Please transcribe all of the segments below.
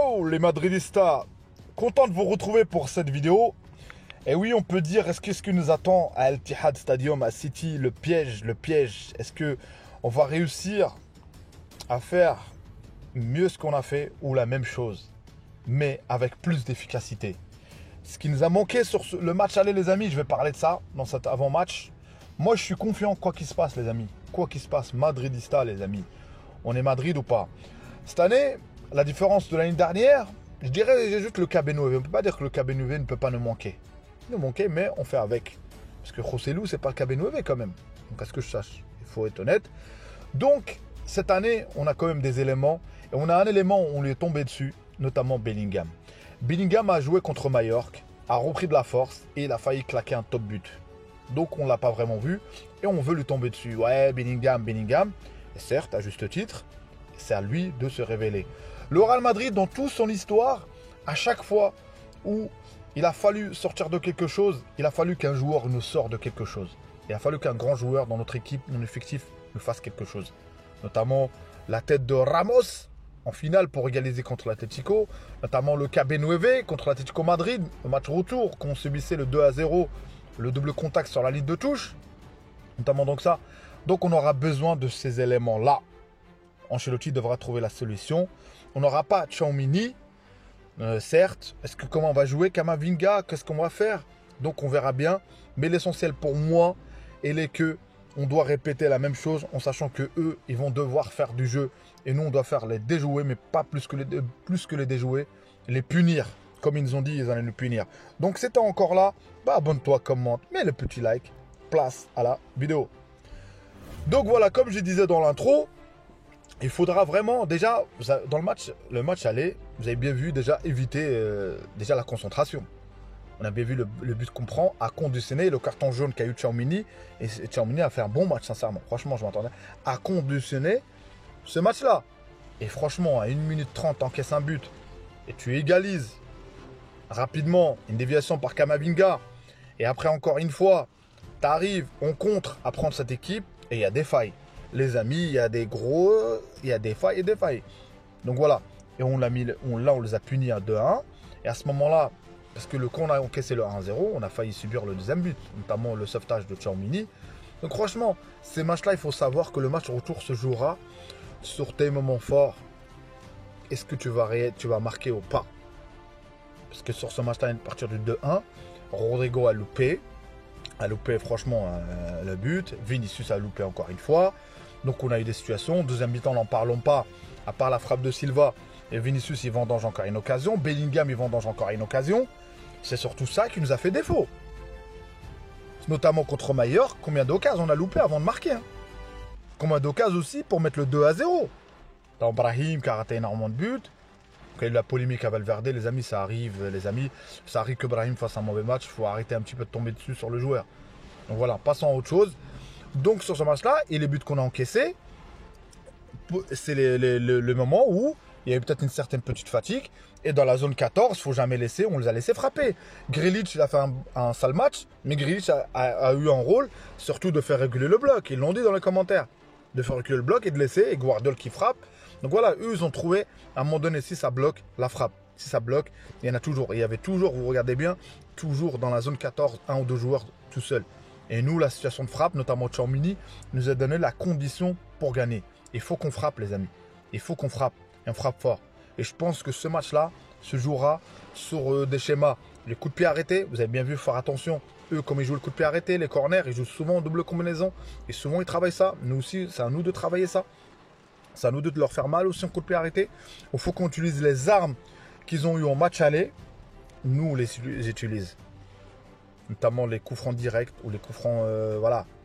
Yo les Madridistas, content de vous retrouver pour cette vidéo. Et oui, on peut dire, est-ce que ce qui nous attend à Al-Ittihad Stadium, à City, le piège, est-ce que on va réussir à faire mieux ce qu'on a fait ou la même chose, mais avec plus d'efficacité? Ce qui nous a manqué sur le match aller, les amis, je vais parler de ça dans cet avant-match. Moi, je suis confiant, quoi qu'il se passe, les amis. Quoi qu'il se passe, Madridista, les amis. On est Madrid ou pas? Cette année, la différence de l'année dernière, je dirais juste le Bernabéu. On ne peut pas dire que le Bernabéu ne peut pas nous manquer. Il nous manquait, mais on fait avec. Parce que Joselu, c'est pas le Bernabéu quand même. Donc, à ce que je sache, il faut être honnête. Donc, cette année, on a quand même des éléments. Et on a un élément où on lui est tombé dessus, notamment Bellingham. Bellingham a joué contre Mallorca, a repris de la force et il a failli claquer un top but. Donc, on ne l'a pas vraiment vu et on veut lui tomber dessus. Ouais, Bellingham. Et certes, à juste titre, c'est à lui de se révéler. Le Real Madrid, dans toute son histoire, à chaque fois où il a fallu sortir de quelque chose, il a fallu qu'un joueur nous sorte de quelque chose. Il a fallu qu'un grand joueur dans notre équipe, dans l'effectif, nous fasse quelque chose. Notamment la tête de Ramos en finale pour égaliser contre l'Atlético. Notamment le Bernabéu contre l'Atlético Madrid. Le match retour, qu'on subissait le 2-0, le double contact sur la ligne de touche. Notamment donc ça. Donc on aura besoin de ces éléments-là. Ancelotti devra trouver la solution. On n'aura pas Tchouaméni, certes. Comment on va jouer Camavinga? Qu'est-ce qu'on va faire? Donc on verra bien. Mais l'essentiel pour moi, est que on doit répéter la même chose en sachant que eux, ils vont devoir faire du jeu. Et nous, on doit faire les déjouer, mais pas plus que les déjouer. Les punir. Comme ils nous ont dit, ils allaient nous punir. Donc si t'es encore là, bah abonne-toi, commente, mets le petit like. Place à la vidéo. Donc voilà, comme je disais dans l'intro, il faudra vraiment, déjà, dans le match aller, vous avez bien vu, déjà éviter déjà la concentration. On a bien vu le but qu'on prend, à conditionner le carton jaune qu'a eu Tchouaméni. Et Tchouaméni a fait un bon match, sincèrement. Franchement, je m'attendais à conditionner ce match-là. Et franchement, à 1 minute 30, t'encaisses un but. Et tu égalises rapidement une déviation par Camavinga. Et après, encore une fois, t'arrives, on contre à prendre cette équipe. Et il y a des failles. Les amis, il y a des failles et des failles. Donc voilà. Et on les a punis à 2-1. Et à ce moment-là, parce que quand on a encaissé le 1-0, on a failli subir le deuxième but, notamment le sauvetage de Tchouaméni. Donc franchement, ces matchs-là, il faut savoir que le match retour se jouera sur tes moments forts. Est-ce que tu vas marquer ou pas? Parce que sur ce match-là, à partir du 2-1, Rodrigo a loupé. Franchement le but. Vinicius a loupé encore une fois. Donc on a eu des situations. Deuxième mi-temps, n'en parlons pas. À part la frappe de Silva. Et Vinicius, il vendange encore une occasion. Bellingham, il vendange encore une occasion. C'est surtout ça qui nous a fait défaut. Notamment contre Mallorca. Combien d'occasions on a loupé avant de marquer, hein? Combien d'occasions aussi pour mettre le 2-0. Dans Brahim qui a raté énormément de buts. Quand il y a eu la polémique à Valverde, les amis, ça arrive. Ça arrive que Brahim fasse un mauvais match. Il faut arrêter un petit peu de tomber dessus sur le joueur. Donc voilà, passons à autre chose. Donc sur ce match-là, et les buts qu'on a encaissés, c'est le moment où il y a eu peut-être une certaine petite fatigue. Et dans la zone 14, il ne faut jamais laisser, on les a laissés frapper. Grealish, il a fait un sale match, mais Grealish a eu un rôle, surtout de faire reculer le bloc. Ils l'ont dit dans les commentaires. De faire reculer le bloc et de laisser, et Guardiola qui frappe. Donc voilà, eux, ils ont trouvé, à un moment donné, si ça bloque, la frappe. Si ça bloque, il y en a toujours. Il y avait toujours, vous regardez bien, toujours dans la zone 14, un ou deux joueurs tout seuls. Et nous, la situation de frappe, notamment Tchouaméni, nous a donné la condition pour gagner. Il faut qu'on frappe, les amis. Il faut qu'on frappe. Et on frappe fort. Et je pense que ce match-là se jouera sur des schémas. Les coups de pied arrêtés, vous avez bien vu, faire attention. Eux, comme ils jouent le coup de pied arrêté, les corners, ils jouent souvent en double combinaison. Et souvent, ils travaillent ça. Nous aussi, c'est à nous de travailler ça. C'est à nous de leur faire mal aussi en coup de pied arrêté. Il faut qu'on utilise les armes qu'ils ont eues en match aller. Nous, on les utilise. Notamment les coups francs directs ou les coups francs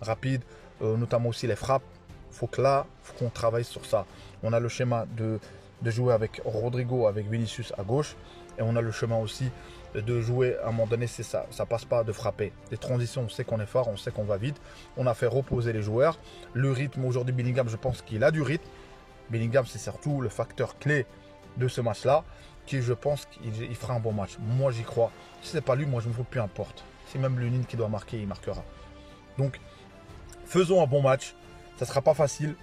rapides. Notamment aussi les frappes. Il faut qu'on travaille sur ça. On a le schéma de jouer avec Rodrigo, avec Vinicius à gauche. Et on a le chemin aussi de jouer, à un moment donné, c'est ça. Ça passe pas de frapper. Les transitions, on sait qu'on est fort, on sait qu'on va vite. On a fait reposer les joueurs. Le rythme, aujourd'hui, Bellingham, je pense qu'il a du rythme. Bellingham, c'est surtout le facteur clé de ce match-là, qui, je pense, qu'il fera un bon match. Moi, j'y crois. Si c'est pas lui, moi, je me fous, peu importe. C'est même Lunin qui doit marquer, il marquera. Donc, faisons un bon match. Ça sera pas facile.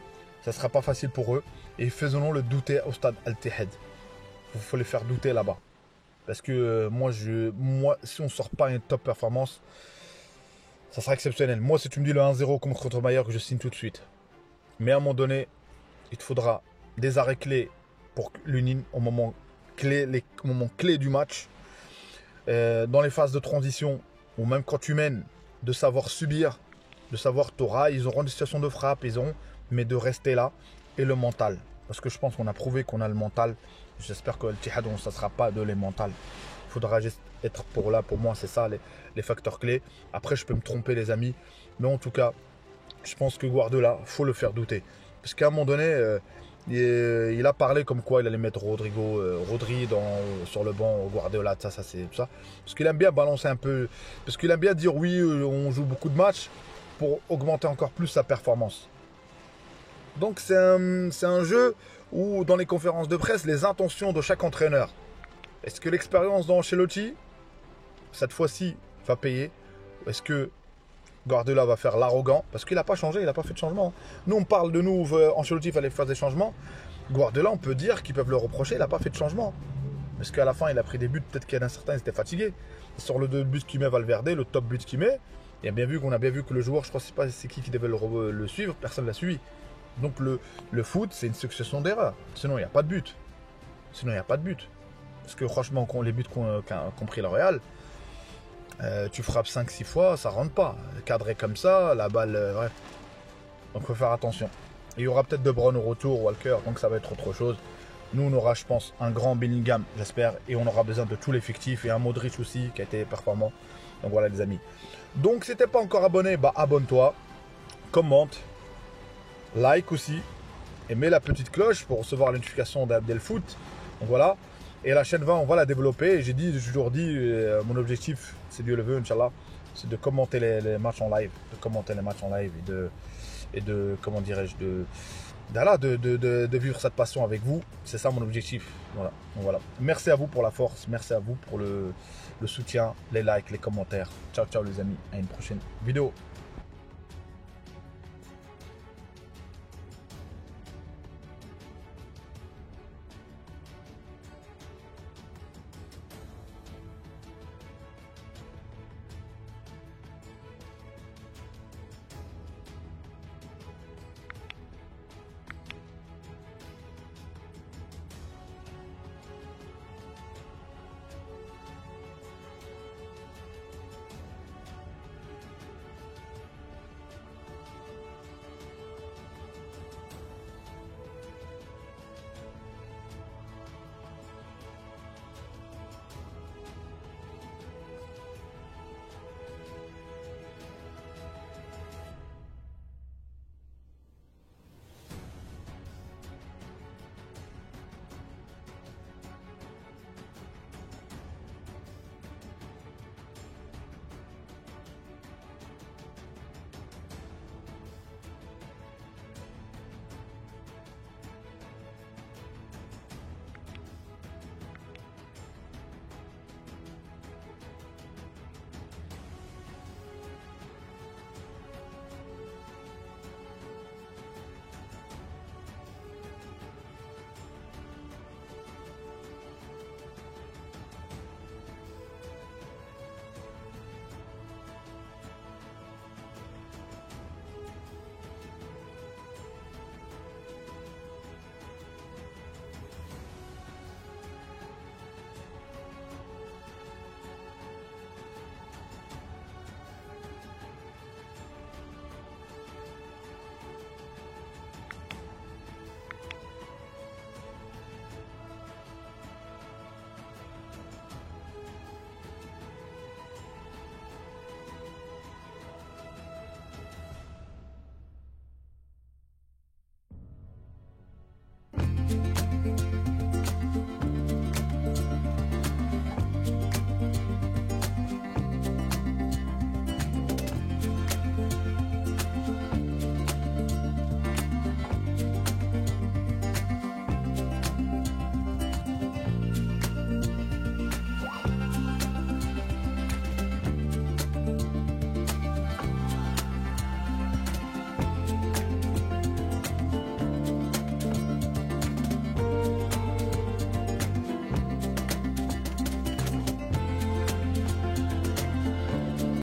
Ça sera pas facile pour eux. Et faisons-le douter au stade Al-Ittihad. faut les faire douter là-bas. Parce que moi, si on sort pas une top performance, ça sera exceptionnel. Moi, si tu me dis le 1-0 contre Bayern, que je signe tout de suite. Mais à un moment donné, il te faudra des arrêts clés pour l'UNIN au moment clé, au moment clé du match. Dans les phases de transition, ou même quand tu mènes, de savoir subir, de savoir ils auront des situations de frappe, mais de rester là. Et le mental. Parce que je pense qu'on a prouvé qu'on a le mental. J'espère que le Tihad, ça ne sera pas de les mental. Il faudra juste être pour moi, c'est ça les facteurs clés. Après, je peux me tromper, les amis. Mais en tout cas, je pense que Guardiola, il faut le faire douter. Parce qu'à un moment donné, il a parlé comme quoi il allait mettre Rodri sur le banc, Guardiola, ça c'est tout ça. Parce qu'il aime bien balancer un peu. Parce qu'il aime bien dire oui, on joue beaucoup de matchs pour augmenter encore plus sa performance. Donc c'est un jeu où dans les conférences de presse, les intentions de chaque entraîneur. Est-ce que l'expérience d'Ancelotti, cette fois-ci, va payer? Est-ce que Guardiola va faire l'arrogant? Parce qu'il n'a pas changé, il n'a pas fait de changement. Nous, on parle de nous, Ancelotti fallait faire des changements. Guardiola, on peut dire qu'ils peuvent le reprocher, il n'a pas fait de changement. Parce qu'à la fin, il a pris des buts, peut-être qu'il y en a certains, ils étaient fatigués. Sur le but qu'il met Valverde, le top but qu'il met, on a bien vu que le joueur, je crois que c'est qui devait le suivre, personne ne l'a suivi. Donc le foot, c'est une succession d'erreurs. Sinon, il n'y a pas de but. Parce que franchement, les buts qu'ont pris le Real, tu frappes 5-6 fois, ça rentre pas. Cadré comme ça, la balle, bref. Donc il faut faire attention. Et il y aura peut-être De Bruyne au retour, Walker, donc ça va être autre chose. Nous, on aura, je pense, un grand Bellingham, j'espère. Et on aura besoin de tout l'effectif. Et un Modric aussi, qui a été performant. Donc voilà, les amis. Donc, si t'es pas encore abonné, bah abonne-toi. Commente. Like aussi. Et mets la petite cloche pour recevoir la notification d'Abdel Foot. Donc voilà. Et la chaîne 20, on va la développer. Et j'ai toujours dit, mon objectif, c'est Dieu le veut, Inch'Allah, c'est de commenter les matchs en live. Et de comment dirais-je, de vivre cette passion avec vous. C'est ça mon objectif. Voilà. Donc voilà. Merci à vous pour la force. Merci à vous pour le soutien, les likes, les commentaires. Ciao, ciao les amis. À une prochaine vidéo.